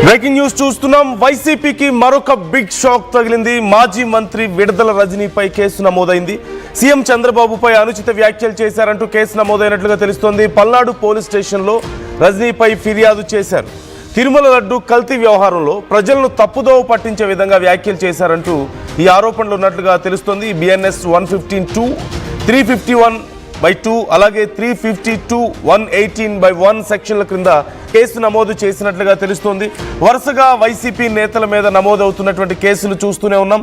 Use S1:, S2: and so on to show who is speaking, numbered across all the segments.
S1: Breaking news చూస్తున్నాం. వైసీపీకి మరొక బిగ్ షాక్ తగిలింది. మాజీ మంత్రి విడుదల రజనీపై కేసు నమోదైంది. సీఎం చంద్రబాబుపై అనుచిత వ్యాఖ్యలు చేశారంటూ కేసు నమోదైనట్లుగా తెలుస్తోంది. పల్నాడు పోలీస్ స్టేషన్లో రజనీపై ఫిర్యాదు చేశారు. తిరుమల లడ్డు కల్తీ వ్యవహారంలో ప్రజలను తప్పుదోవ పట్టించే విధంగా వ్యాఖ్యలు చేశారంటూ ఈ ఆరోపణలు ఉన్నట్లుగా తెలుస్తోంది. బిఎన్ఎస్ 115(2), 351(2) అలాగే 352(118)(1) సెక్షన్ల క్రింద కేసు నమోదు చేసినట్లుగా తెలుస్తోంది. వరుసగా వైసీపీ నేతల మీద నమోదవుతున్నటువంటి కేసులు చూస్తూనే ఉన్నాం.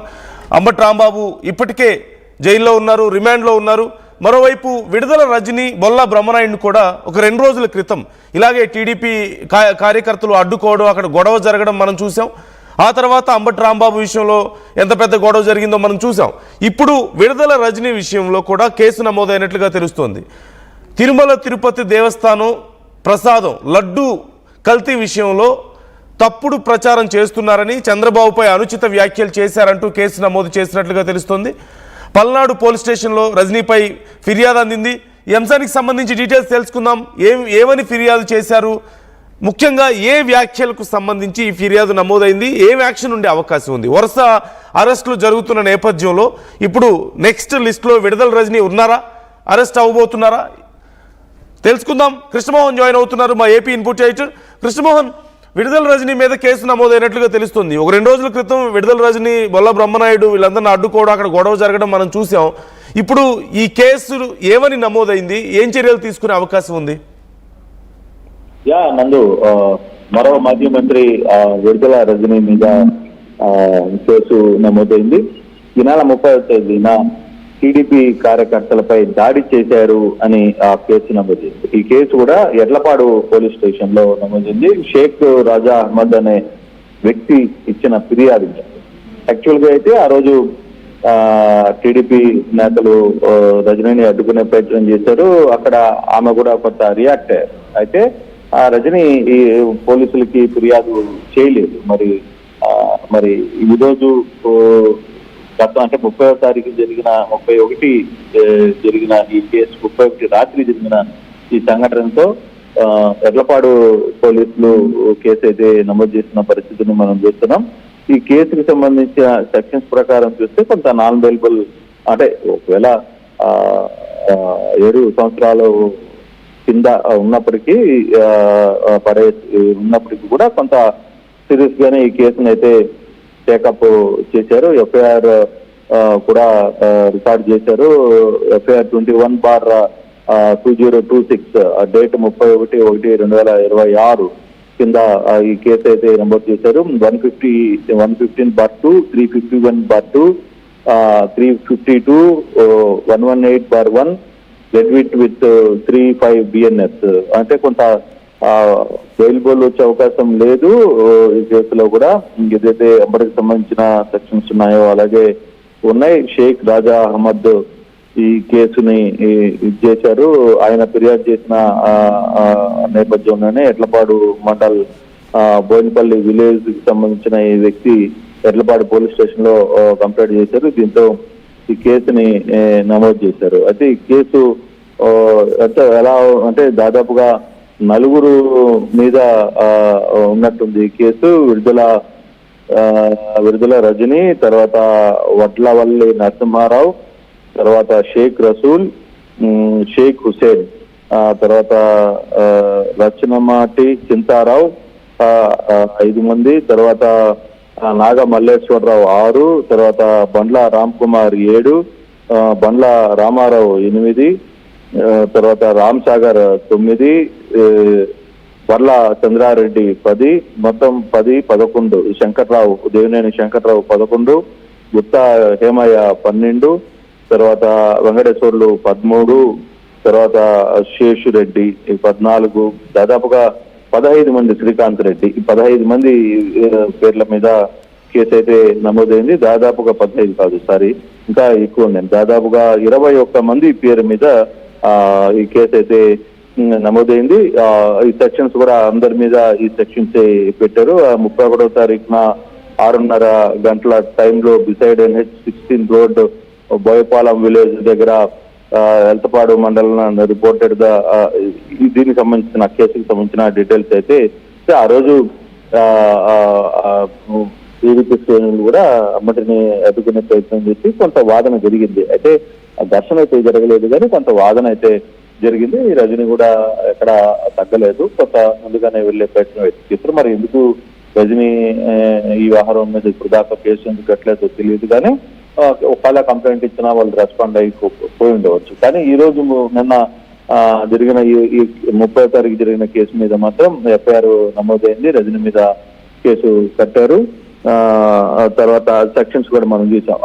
S1: అంబటి రాంబాబు ఇప్పటికే జైల్లో ఉన్నారు, రిమాండ్లో ఉన్నారు. మరోవైపు విడుదల రజనీ, బొల్లా బ్రహ్మనాయుడిని కూడా ఒక 2 రోజుల క్రితం ఇలాగే టీడీపీ కార్యకర్తలు అడ్డుకోవడం, అక్కడ గొడవ జరగడం మనం చూసాం. ఆ తర్వాత అంబటి రాంబాబు విషయంలో ఎంత పెద్ద గొడవ జరిగిందో మనం చూసాం. ఇప్పుడు విడుదల రజనీ విషయంలో కూడా కేసు నమోదైనట్లుగా తెలుస్తోంది. తిరుమల తిరుపతి దేవస్థానం ప్రసాదం లడ్డు కల్తీ విషయంలో తప్పుడు ప్రచారం చేస్తున్నారని, చంద్రబాబుపై అనుచిత వ్యాఖ్యలు చేశారంటూ కేసు నమోదు చేసినట్లుగా తెలుస్తోంది. పల్నాడు పోలీస్ స్టేషన్లో రజనీపై ఫిర్యాదు అందింది. ఈ అంశానికి సంబంధించి డీటెయిల్స్ తెలుసుకుందాం. ఏమని ఫిర్యాదు చేశారు, ముఖ్యంగా ఏ వ్యాఖ్యలకు సంబంధించి ఈ ఫిర్యాదు నమోదైంది, ఏం యాక్షన్ ఉండే అవకాశం ఉంది? వరుస అరెస్టులు జరుగుతున్న నేపథ్యంలో ఇప్పుడు నెక్స్ట్ లిస్టులో విడుదల రజనీ ఉన్నారా, అరెస్ట్ అవ్వబోతున్నారా తెలుసుకుందాం. కృష్ణమోహన్ జాయిన్ అవుతున్నారు, మా ఏపీ ఇన్పుట్ ఎడిటర్. కృష్ణమోహన్, విడుదల రజనీ మీద కేసు నమోదైనట్లుగా తెలుస్తుంది. ఒక 2 రోజుల క్రితం విడుదల రజనీ, బొల్ల బ్రహ్మనాయుడు వీళ్ళందరినీ అడ్డుకోవడం, అక్కడ గొడవ జరగడం మనం చూసాం. ఇప్పుడు ఈ కేసు ఏమని నమోదైంది, ఏం చర్యలు తీసుకునే అవకాశం ఉంది?
S2: నందు, మరో మాజీ మంత్రి విడుదల రజనీ మీద కేసు నమోదైంది. ఈ నెల 30వ తేదీన టీడీపీ కార్యకర్తలపై దాడి చేశారు అని కేసు నమోదైంది. ఈ కేసు కూడా ఎడ్లపాడు పోలీస్ స్టేషన్ లో నమోదైంది. షేక్ రాజా అహ్మద్ అనే వ్యక్తి ఇచ్చిన ఫిర్యాదు. యాక్చువల్ గా అయితే ఆ రోజు టీడీపీ నేతలు రజనీని అడ్డుకునే ప్రయత్నం చేశారు. అక్కడ ఆమె కూడా కొంత రియాక్ట్ అయ్యారు. అయితే ఆ రజనీ ఈ పోలీసులకి ఫిర్యాదు చేయలేదు. మరి ఈ రోజు గతం అంటే 30వ తారీఖు జరిగిన 31 జరిగిన ఈ కేసు, 31 రాత్రి జరిగిన ఈ సంఘటనతో ఎడ్లపాడు పోలీసులు కేసు అయితే నమోదు చేసిన పరిస్థితిని మనం చూస్తున్నాం. ఈ కేసుకి సంబంధించిన సెక్షన్స్ ప్రకారం చూస్తే కొంత నాన్ బెయిలబుల్, అంటే ఒకవేళ 7 సంవత్సరాలు కింద ఉన్నప్పటికీ ఉన్నప్పటికీ కూడా కొంత సీరియస్ గానే ఈ కేసును అయితే టేకప్ చేశారు. ఎఫ్ఐఆర్ కూడా రికార్డ్ చేశారు. ఎఫ్ఐఆర్ 21/2026 డేట్ 31/1/2026 కింద ఈ కేసు అయితే నమోదు చేశారు. 115/2, 351/2, 352/118/1 with 35 BNS. అంటే కొంత బెయిల్బుల్ వచ్చే అవకాశం లేదు ఈ కేసులో కూడా. ఏదైతే అంబటికి సంబంధించిన సెక్షన్స్ ఉన్నాయో అలాగే ఉన్నాయి. షేక్ రాజా అహ్మద్ ఈ కేసుని చేశారు. ఆయన ఫిర్యాదు చేసిన నేపథ్యంలోనే ఎడ్లపాడు మండల్ బోయినపల్లి విలేజ్ కి సంబంధించిన ఈ వ్యక్తి ఎడ్లపాడు పోలీస్ స్టేషన్ లో కంప్లైంట్ చేశారు. దీంతో ఈ కేసుని నమోదు చేశారు. అయితే ఈ కేసు ఎలా అంటే దాదాపుగా 4 మీద ఉన్నట్టుంది ఈ కేసు. విడుదల రజనీ, తర్వాత వడ్లవల్లి నరసింహారావు, తర్వాత షేక్ రసూల్, షేక్ హుసేన్, తర్వాత రచనమాటి చింతారావు 5 మంది, తర్వాత నాగ మల్లేశ్వరరావు 6, తర్వాత బండ్ల రామ్ కుమార్ 7, బండ్ల రామారావు 8, తర్వాత రామ్ సాగర్ 9, వర్ల చంద్రారెడ్డి 10, మొత్తం 10, 11. శంకర్రావు, దేవినేని శంకర్రావు 11, గుత్తా హేమయ్య 12, తర్వాత వెంకటేశ్వర్లు 13, తర్వాత శేషురెడ్డి 14, దాదాపుగా 15 మంది, శ్రీకాంత్ రెడ్డి 15 మంది పేర్ల మీద కేసు అయితే నమోదైంది. దాదాపుగా 15 కాదు, ఇంకా ఎక్కువ ఉంది. దాదాపుగా 21 మంది పేరు మీద ఈ కేసు అయితే నమోదైంది. ఈ సెక్షన్స్ కూడా అందరి మీద ఈ సెక్షన్స్ పెట్టారు. 31వ తారీఖున 6:30 గంటల టైంలో beside NH16 road Boyapalem village దగ్గర ఎల్తపాడు మండలం రిపోర్టెడ్ దీనికి సంబంధించిన కేసుకి సంబంధించిన డీటెయిల్స్ అయితే ఆ రోజు టీడీపీ శ్రేణులు కూడా అమ్మటిని అడ్డుకునే ప్రయత్నం చేసి కొంత వాదన జరిగింది. అయితే ఘర్షణ అయితే జరగలేదు కానీ కొంత వాదన అయితే జరిగింది. రజని కూడా ఎక్కడ తగ్గలేదు, కొంత ముందుగానే వెళ్లే ప్రయత్నం చేస్తారు. మరి ఎందుకు రజని ఈ వ్యవహారం మీద ఇప్పుడు దాకా కేసు ఎందుకు కట్టలేదో తెలియదు కానీ ఒకవేళ కంప్లైంట్ ఇచ్చినా వాళ్ళు రెస్పాండ్ అయిపోయి ఉండవచ్చు. కానీ ఈ రోజు నిన్న జరిగిన ఈ 30వ తారీఖు జరిగిన కేసు మీద మాత్రం ఎఫ్ఐఆర్ నమోదైంది. రజని మీద కేసు కట్టారు. తర్వాత సెక్షన్స్ కూడా మనం చూసాం.